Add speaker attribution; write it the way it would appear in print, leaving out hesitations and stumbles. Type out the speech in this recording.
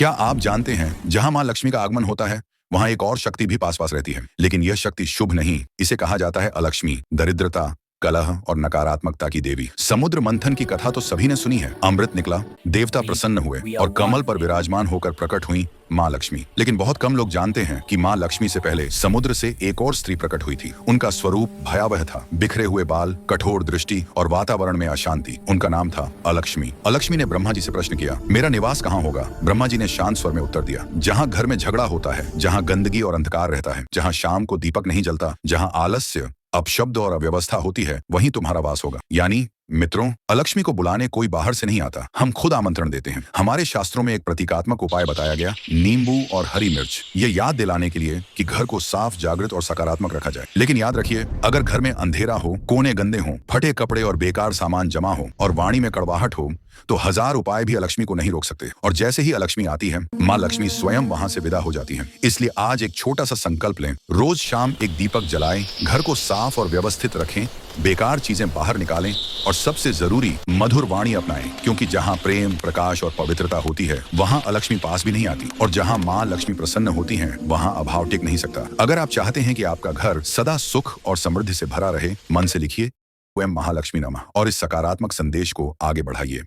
Speaker 1: क्या आप जानते हैं जहां मां लक्ष्मी का आगमन होता है वहां एक और शक्ति भी पास पास रहती है, लेकिन यह शक्ति शुभ नहीं। इसे कहा जाता है अलक्ष्मी, दरिद्रता, कलह और नकारात्मकता की देवी। समुद्र मंथन की कथा तो सभी ने सुनी है। अमृत निकला, देवता प्रसन्न हुए और कमल पर विराजमान होकर प्रकट हुई मां लक्ष्मी। लेकिन बहुत कम लोग जानते हैं कि मां लक्ष्मी से पहले समुद्र से एक और स्त्री प्रकट हुई थी। उनका स्वरूप भयावह था, बिखरे हुए बाल, कठोर दृष्टि और वातावरण में अशांति। उनका नाम था अलक्ष्मी। अलक्ष्मी ने ब्रह्मा जी से प्रश्न किया, मेरा निवास कहाँ होगा? ब्रह्मा जी ने शांत स्वर में उत्तर दिया, जहाँ घर में झगड़ा होता है, जहाँ गंदगी और अंधकार रहता है, जहाँ शाम को दीपक नहीं जलता, जहाँ आलस्य, अपशब्द और अव्यवस्था होती है, वहीं तुम्हारा वास होगा। यानी मित्रों, अलक्ष्मी को बुलाने कोई बाहर से नहीं आता, हम खुद आमंत्रण देते हैं। हमारे शास्त्रों में एक प्रतीकात्मक उपाय बताया गया, नींबू और हरी मिर्च, ये याद दिलाने के लिए कि घर को साफ, जागृत और सकारात्मक रखा जाए। लेकिन याद रखिए, अगर घर में अंधेरा हो, कोने गंदे हों, फटे कपड़े और बेकार सामान जमा हो और वाणी में कड़वाहट हो, तो हजार उपाय भी अलक्ष्मी को नहीं रोक सकते। और जैसे ही अलक्ष्मी आती है, मां लक्ष्मी स्वयं वहां से विदा हो जाती है। इसलिए आज एक छोटा सा संकल्प लें, रोज शाम एक दीपक जलाएं, घर को साफ और व्यवस्थित रखें, बेकार चीजें बाहर निकालें और सबसे जरूरी मधुर वाणी अपनाएं, क्योंकि जहां प्रेम, प्रकाश और पवित्रता होती है, वहां अलक्ष्मी पास भी नहीं आती। और जहां मां लक्ष्मी प्रसन्न होती हैं, वहां अभाव टिक नहीं सकता। अगर आप चाहते हैं कि आपका घर सदा सुख और समृद्धि से भरा रहे, मन से लिखिए, ओम महालक्ष्मी नमः और इस सकारात्मक संदेश को आगे बढ़ाइए।